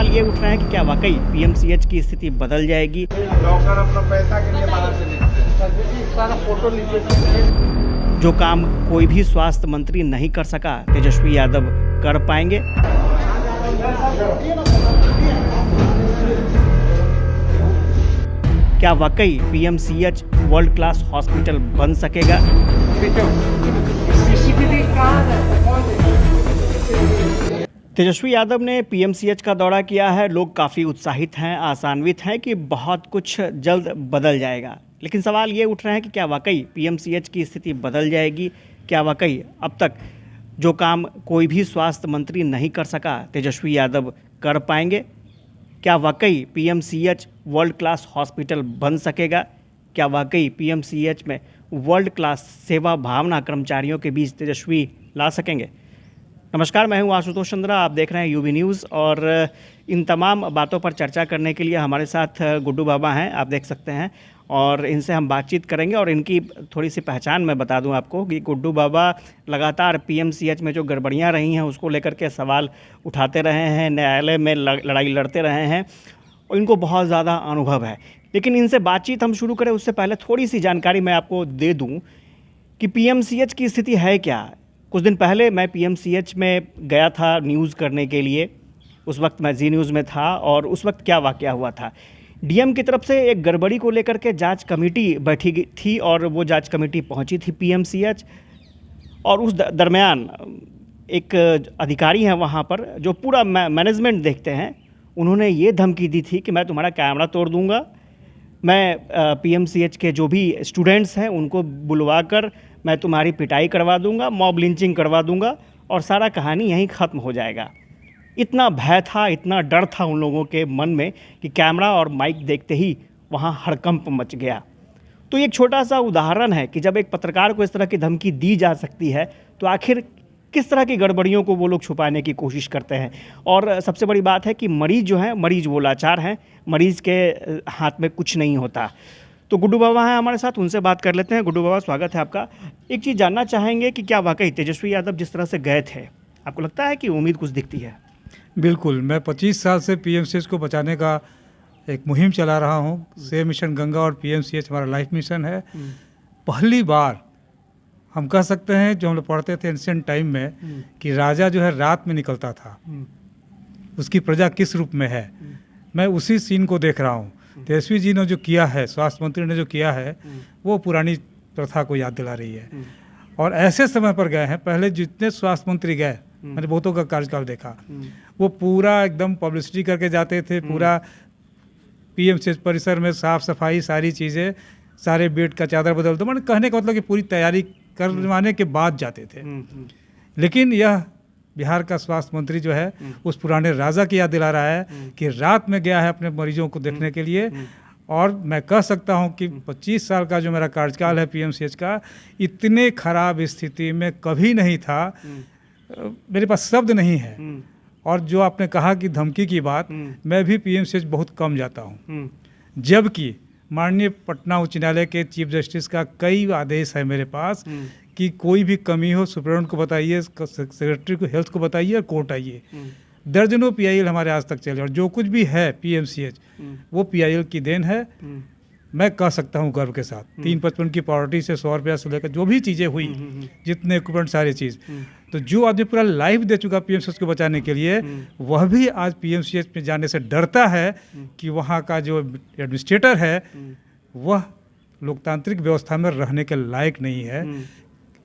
सवाल ये उठ रहे हैं कि क्या वाकई पीएमसीएच की स्थिति बदल जाएगी। डॉक्टर अपना पैसा के लिए बाहर से लिखते हैं। सारा फोटो लीजिए। जो काम कोई भी स्वास्थ्य मंत्री नहीं कर सका, तेजस्वी यादव कर पाएंगे। क्या वाकई पीएमसीएच वर्ल्ड क्लास हॉस्पिटल बन सकेगा? तेजस्वी यादव ने पीएमसीएच का दौरा किया है। लोग काफ़ी उत्साहित हैं, आशान्वित हैं कि बहुत कुछ जल्द बदल जाएगा। लेकिन सवाल ये उठ रहे हैं कि क्या वाकई पीएमसीएच की स्थिति बदल जाएगी? क्या वाकई अब तक जो काम कोई भी स्वास्थ्य मंत्री नहीं कर सका, तेजस्वी यादव कर पाएंगे? क्या वाकई पीएमसीएच वर्ल्ड क्लास हॉस्पिटल बन सकेगा? क्या वाकई पीएमसीएच में वर्ल्ड क्लास सेवा भावना कर्मचारियों के बीच तेजस्वी ला सकेंगे? नमस्कार, मैं हूं आशुतोष चंद्रा, आप देख रहे हैं यूबी न्यूज़। और इन तमाम बातों पर चर्चा करने के लिए हमारे साथ गुड्डू बाबा हैं, आप देख सकते हैं, और इनसे हम बातचीत करेंगे। और इनकी थोड़ी सी पहचान मैं बता दूं आपको कि गुड्डू बाबा लगातार पीएमसीएच में जो गड़बड़ियां रही हैं उसको लेकर के सवाल उठाते रहे हैं, न्यायालय में लड़ाई लड़ते रहे हैं, और इनको बहुत ज़्यादा अनुभव है। लेकिन इनसे बातचीत हम शुरू करें उससे पहले थोड़ी सी जानकारी मैं आपको दे दूँ कि पीएमसीएच की स्थिति है क्या। कुछ दिन पहले मैं पीएमसीएच में गया था न्यूज़ करने के लिए। उस वक्त मैं जी न्यूज़ में था, और उस वक्त क्या वाक़या हुआ था। डीएम की तरफ से एक गड़बड़ी को लेकर के जांच कमेटी बैठी थी, और वो जांच कमेटी पहुंची थी पीएमसीएच। और उस दरमियान एक अधिकारी हैं वहां पर जो पूरा मैनेजमेंट देखते हैं, उन्होंने ये धमकी दी थी कि मैं तुम्हारा कैमरा तोड़ दूँगा, मैं पीएमसीएच के जो भी स्टूडेंट्स हैं उनको बुलवा कर मैं तुम्हारी पिटाई करवा दूंगा, मॉब लिंचिंग करवा दूंगा, और सारा कहानी यहीं ख़त्म हो जाएगा। इतना भय था, इतना डर था उन लोगों के मन में कि कैमरा और माइक देखते ही वहाँ हड़कंप मच गया। तो एक छोटा सा उदाहरण है कि जब एक पत्रकार को इस तरह की धमकी दी जा सकती है तो आखिर किस तरह की गड़बड़ियों को वो लोग छुपाने की कोशिश करते हैं। और सबसे बड़ी बात है कि मरीज़ जो है, मरीज़ वो लाचार हैं, मरीज़ के हाथ में कुछ नहीं होता। तो गुड्डू बाबा हैं हमारे साथ, उनसे बात कर लेते हैं। गुड्डू बाबा, स्वागत है आपका। एक चीज़ जानना चाहेंगे कि क्या वाकई तेजस्वी यादव जिस तरह से गए थे, आपको लगता है कि उम्मीद कुछ दिखती है? बिल्कुल, मैं 25 साल से पीएमसीएच को बचाने का एक मुहिम चला रहा हूँ। सेव मिशन गंगा और पीएमसीएच हमारा लाइफ मिशन है। पहली बार हम कह सकते हैं, जो हम लोग पढ़ते थे एंशिएंट टाइम में, कि राजा जो है रात में निकलता था, उसकी प्रजा किस रूप में है, मैं उसी सीन को देख रहा हूँ। तेजस्वी जी ने जो किया है, स्वास्थ्य मंत्री ने जो किया है, वो पुरानी प्रथा को याद दिला रही है। और ऐसे समय पर गए हैं, पहले जितने स्वास्थ्य मंत्री गए, मैंने बहुतों का कार्यकाल देखा, वो पूरा एकदम पब्लिसिटी करके जाते थे, पूरा पीएमसीएच परिसर में साफ सफाई, सारी चीज़ें, सारे बेड का चादर बदल दो, मैंने कहने का मतलब कि पूरी तैयारी करवाने के बाद जाते थे। लेकिन यह बिहार का स्वास्थ्य मंत्री जो है उस पुराने राजा की याद दिला रहा है कि रात में गया है अपने मरीजों को देखने के लिए। और मैं कह सकता हूं कि 25 साल का जो मेरा कार्यकाल है पीएमसीएच का, इतने खराब स्थिति में कभी नहीं था। मेरे पास शब्द नहीं है। और जो आपने कहा कि धमकी की बात, मैं भी पीएमसीएच बहुत कम जाता हूं, जबकि माननीय पटना उच्च न्यायालय के चीफ जस्टिस का कई आदेश है मेरे पास कि कोई भी कमी हो सुप्रीम को बताइए, सेक्रेटरी को हेल्थ को बताइए और कोर्ट आइए। दर्जनों पीआईएल हमारे आज तक चले, और जो कुछ भी है पीएमसीएच वो पीआईएल की देन है। मैं कह सकता हूँ गर्व के साथ, 355 की पावर्टी से 100 रुपया से लेकर जो भी चीज़ें हुई, जितने इक्विपमेंट, सारी चीज़, तो जो आदमी पूरा लाइफ दे चुका पीएमसीएच को बचाने के लिए, वह भी आज पीएमसीएच में जाने से डरता है कि वहाँ का जो एडमिनिस्ट्रेटर है वह लोकतांत्रिक व्यवस्था में रहने के लायक नहीं है।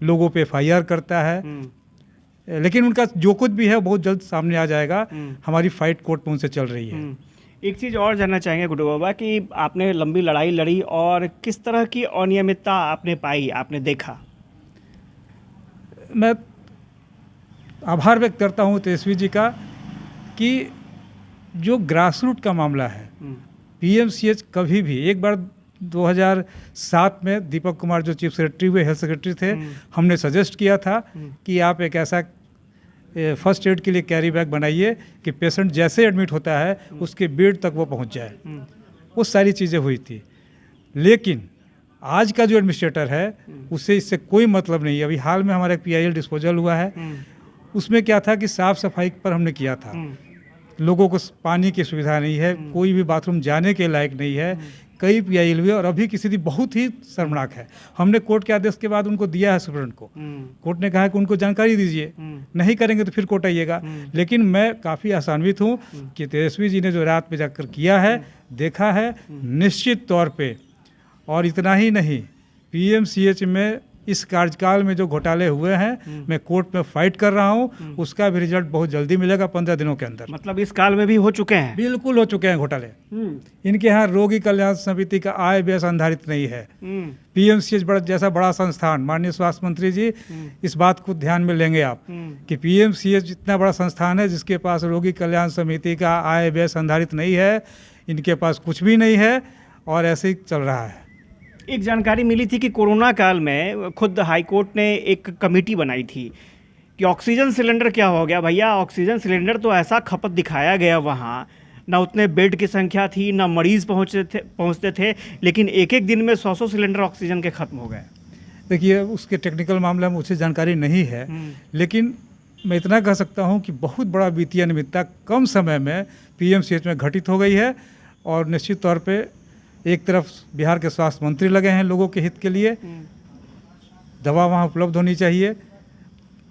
लोगों पे एफआईआर करता है, लेकिन उनका जो कुछ भी है बहुत जल्द सामने आ जाएगा। हमारी फाइट कोर्ट में उनसे चल रही है। एक चीज़ और जानना चाहेंगे गुड्डू बाबा कि आपने लंबी लड़ाई लड़ी और किस तरह की अनियमितता आपने पाई, आपने देखा? मैं आभार व्यक्त करता हूँ तेजस्वी जी का कि जो ग्रासरूट का मामला है, पीएमसीएच कभी भी, एक बार 2007 में दीपक कुमार जो चीफ सेक्रेटरी हुए, हेल्थ सेक्रेटरी थे, हमने सजेस्ट किया था कि आप एक ऐसा फर्स्ट एड के लिए कैरी बैग बनाइए कि पेशेंट जैसे एडमिट होता है उसके बेड तक वो पहुंच जाए। वो सारी चीज़ें हुई थी। लेकिन आज का जो एडमिनिस्ट्रेटर है उससे इससे कोई मतलब नहीं है। अभी हाल में हमारा एक पीआईएल डिस्पोजल हुआ है, उसमें क्या था कि साफ़ सफाई पर हमने किया था, लोगों को पानी की सुविधा नहीं है, कोई भी बाथरूम जाने के लायक नहीं है, कई पीआईएल हुए और अभी की स्थिति बहुत ही शर्मनाक है। हमने कोर्ट के आदेश के बाद उनको दिया है सुप्रीम को, कोर्ट ने कहा है कि उनको जानकारी दीजिए, नहीं करेंगे तो फिर कोर्ट आइएगा। लेकिन मैं काफ़ी आशान्वित हूँ कि तेजस्वी जी ने जो रात में जाकर किया है, देखा है, निश्चित तौर पे, और इतना ही नहीं, पीएमसीएच में इस कार्यकाल में जो घोटाले हुए हैं, मैं कोर्ट में फाइट कर रहा हूं, उसका भी रिजल्ट बहुत जल्दी मिलेगा, 15 दिनों के अंदर। मतलब इस काल में भी हो चुके हैं? बिल्कुल हो चुके हैं घोटाले। इनके यहाँ रोगी कल्याण समिति का आय व्यय संधारित नहीं है। पीएमसीएच जैसा बड़ा संस्थान, माननीय स्वास्थ्य मंत्री जी इस बात को ध्यान में लेंगे आप कि पीएमसीएच इतना बड़ा संस्थान है जिसके पास रोगी कल्याण समिति का आय व्यय संधारित नहीं है, इनके पास कुछ भी नहीं है और ऐसे ही चल रहा है। एक जानकारी मिली थी कि कोरोना काल में खुद हाईकोर्ट ने एक कमेटी बनाई थी कि ऑक्सीजन सिलेंडर क्या हो गया भैया। ऑक्सीजन सिलेंडर तो ऐसा खपत दिखाया गया वहाँ, ना उतने बेड की संख्या थी, ना मरीज़ पहुँचते थे, लेकिन एक एक दिन में 100 सिलेंडर ऑक्सीजन के ख़त्म हो गए। देखिए, उसके टेक्निकल मामले में मुझे जानकारी नहीं है, लेकिन मैं इतना कह सकता हूँ कि बहुत बड़ा वित्तीय अनियमितता कम समय में पीएमसीएच में घटित हो गई है। और निश्चित तौर पे एक तरफ बिहार के स्वास्थ्य मंत्री लगे हैं लोगों के हित के लिए, दवा वहाँ उपलब्ध होनी चाहिए,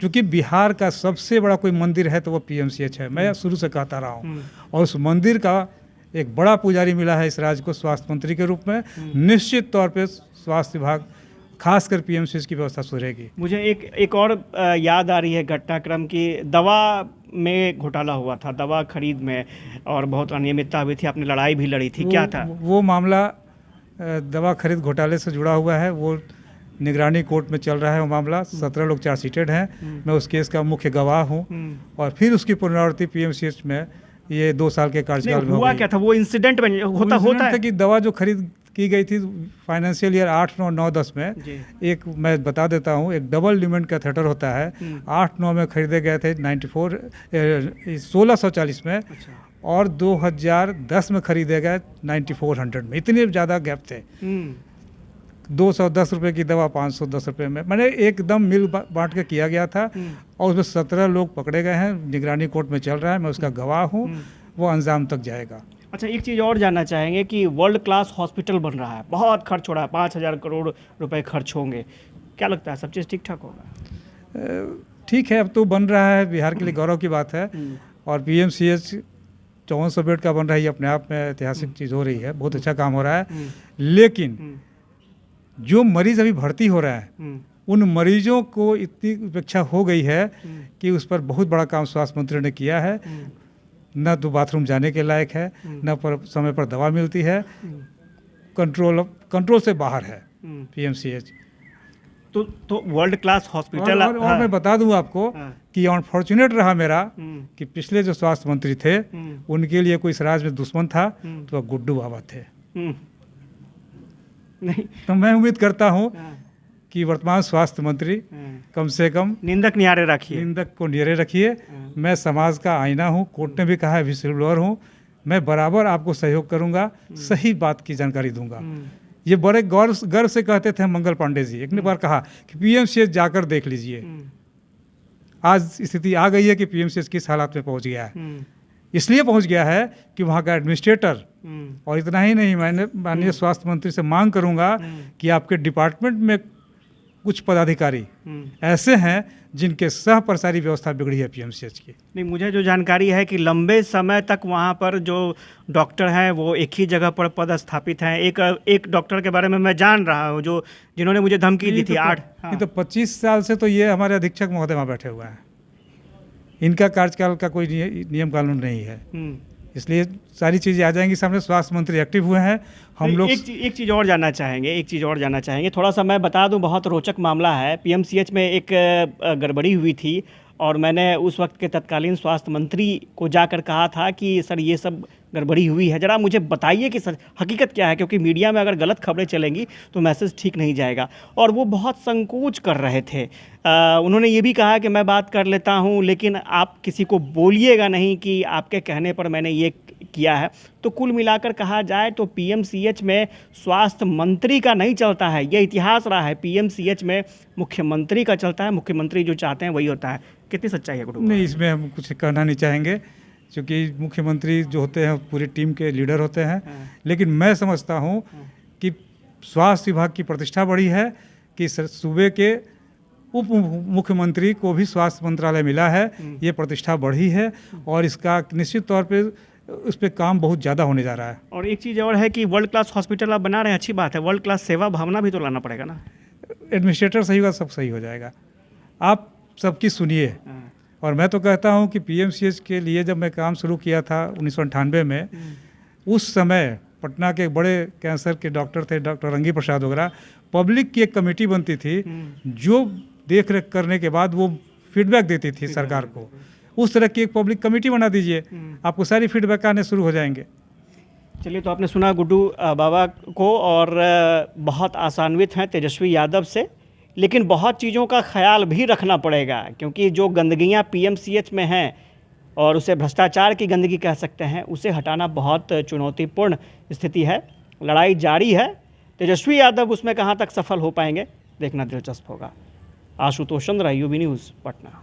क्योंकि बिहार का सबसे बड़ा कोई मंदिर है तो वो पीएमसीएच है, मैं शुरू से कहता रहा हूँ। और उस मंदिर का एक बड़ा पुजारी मिला है इस राज्य को स्वास्थ्य मंत्री के रूप में। निश्चित तौर पे स्वास्थ्य विभाग खासकर पीएमसीएच की व्यवस्था सुधरेगी। मुझे एक और याद आ रही है घटनाक्रम की, दवा में घोटाला हुआ था, दवा खरीद में, और बहुत अनियमितता हुई थी, आपने लड़ाई भी लड़ी थी, क्या था वो मामला? दवा खरीद घोटाले से जुड़ा हुआ है, वो निगरानी कोर्ट में चल रहा है वो मामला। 17 लोग चार्जशीटेड हैं, मैं उस केस का मुख्य गवाह हूँ। और फिर उसकी पुनरावृत्ति पीएमसीएच में ये 2 साल के कार्यकाल में हुआ क्या था? वो इंसिडेंट में होता है कि दवा जो खरीद की गई थी फाइनेंशियल ईयर 8, 9, 9, 10 में, एक मैं बता देता हूँ, एक डबल ल्यूमेन कैथेटर होता है, 8, 9 में खरीदे गए थे 1640 में, और 2010 में खरीदे गए 9400 में। इतने ज़्यादा गैप थे। 210 रुपये की दवा 510 रुपये में, मैंने एकदम मिल बांट के किया गया था। और उसमें 17 लोग पकड़े गए हैं, निगरानी कोर्ट में चल रहा है, मैं उसका गवाह हूँ, वो अंजाम तक जाएगा। अच्छा, एक चीज़ और जानना चाहेंगे कि वर्ल्ड क्लास हॉस्पिटल बन रहा है, बहुत खर्च हो रहा है, 5000 करोड़ रुपए खर्च होंगे, क्या लगता है सब चीज़ ठीक ठाक होगा? ठीक है, अब तो बन रहा है, बिहार के लिए गौरव की बात है। और पीएमसीएच 5400 बेड का बन रहा है, ये अपने आप में ऐतिहासिक चीज़ हो रही है, बहुत अच्छा काम हो रहा है। लेकिन जो मरीज़ अभी भर्ती हो रहा है, उन मरीजों को इतनी उपेक्षा हो गई है कि उस पर बहुत बड़ा काम स्वास्थ्य मंत्री ने किया है। न तो बाथरूम जाने के लायक है, न पर समय पर दवा मिलती है, कंट्रोल से बाहर है पीएमसीएच। तो वर्ल्ड क्लास हॉस्पिटल। और मैं बता दूं आपको कि अनफॉर्चुनेट रहा मेरा कि पिछले जो स्वास्थ्य मंत्री थे उनके लिए कोई इस राज्य में दुश्मन था, तो वह गुड्डू बाबा थे। नहीं तो मैं उम्मीद करता हूँ कि वर्तमान स्वास्थ्य मंत्री कम से कम निंदक नियारे रखिए, निंदक को नियरे रखिए। मैं समाज का आईना हूँ, कोर्ट ने भी कहा है विसिल ब्लोअर हूँ, मैं बराबर आपको सहयोग करूँगा, सही बात की जानकारी दूंगा। ये बड़े गर्व से कहते थे मंगल पांडे जी, एक ने बार कहा कि पीएमसीएच जाकर देख लीजिए। आज स्थिति आ गई है कि पीएमसीएच किस हालात में पहुंच गया है। इसलिए पहुंच गया है कि वहाँ का एडमिनिस्ट्रेटर, और इतना ही नहीं, मैंने माननीय स्वास्थ्य मंत्री से मांग करूंगा कि आपके डिपार्टमेंट में कुछ पदाधिकारी ऐसे हैं जिनके सह प्रसारी व्यवस्था बिगड़ी है पीएमसीएच की। नहीं, मुझे जो जानकारी है कि लंबे समय तक वहाँ पर जो डॉक्टर हैं वो एक ही जगह पर पदस्थापित हैं। एक डॉक्टर के बारे में मैं जान रहा हूँ जो जिन्होंने मुझे धमकी दी थी। 25 साल से तो ये हमारे अधीक्षक महोदय वहाँ बैठे हुए हैं, इनका कार्यकाल का कोई नियम कानून नहीं है, इसलिए सारी चीज़ें आ जाएंगी सामने। स्वास्थ्य मंत्री एक्टिव हुए हैं, हम लोग एक चीज़ और जानना चाहेंगे, थोड़ा सा मैं बता दूं, बहुत रोचक मामला है। पीएमसीएच में एक गड़बड़ी हुई थी और मैंने उस वक्त के तत्कालीन स्वास्थ्य मंत्री को जाकर कहा था कि सर ये सब गड़बड़ी हुई है, ज़रा मुझे बताइए कि सर हकीकत क्या है, क्योंकि मीडिया में अगर गलत खबरें चलेंगी तो मैसेज ठीक नहीं जाएगा। और वो बहुत संकोच कर रहे थे। उन्होंने ये भी कहा कि मैं बात कर लेता हूँ, लेकिन आप किसी को बोलिएगा नहीं कि आपके कहने पर मैंने ये किया है। तो कुल मिलाकर कहा जाए तो पीएमसीएच में स्वास्थ्य मंत्री का नहीं चलता है, ये इतिहास रहा है। पीएमसीएच में मुख्यमंत्री का चलता है, मुख्यमंत्री जो चाहते हैं वही होता है। कितनी सच्चाई है गुरु? नहीं, इसमें हम कुछ कहना नहीं चाहेंगे, क्योंकि मुख्यमंत्री जो होते हैं पूरी टीम के लीडर होते हैं। हाँ। लेकिन मैं समझता हूँ कि स्वास्थ्य विभाग की प्रतिष्ठा बढ़ी है कि सूबे के उप मुख्यमंत्री को भी स्वास्थ्य मंत्रालय मिला है, ये प्रतिष्ठा बढ़ी है और इसका निश्चित तौर पे उस पर काम बहुत ज़्यादा होने जा रहा है। और एक चीज़ और है कि वर्ल्ड क्लास हॉस्पिटल आप बना रहे हैं, अच्छी बात है, वर्ल्ड क्लास सेवा भावना भी तो लाना पड़ेगा ना। एडमिनिस्ट्रेटर सही होगा, सब सही हो जाएगा। आप सबकी सुनिए। हाँ। और मैं तो कहता हूँ कि पीएमसीएच के लिए जब मैं काम शुरू किया था 1998 में, उस समय पटना के बड़े कैंसर के डॉक्टर थे, डॉक्टर रंगी प्रसाद वगैरह, पब्लिक की एक कमेटी बनती थी जो देख रेख करने के बाद वो फीडबैक देती थी सरकार को। उस तरह की एक पब्लिक कमेटी बना दीजिए, आपको सारी फीडबैक आने शुरू हो जाएंगे। चलिए, तो आपने सुना गुड्डू बाबा को, और बहुत आसान्वित हैं तेजस्वी यादव से, लेकिन बहुत चीज़ों का ख्याल भी रखना पड़ेगा, क्योंकि जो गंदगियाँ पीएमसीएच में हैं और उसे भ्रष्टाचार की गंदगी कह सकते हैं, उसे हटाना बहुत चुनौतीपूर्ण स्थिति है। लड़ाई जारी है, तेजस्वी यादव उसमें कहाँ तक सफल हो पाएंगे देखना दिलचस्प होगा। आशुतोष चंद्र, यूबी न्यूज़, पटना।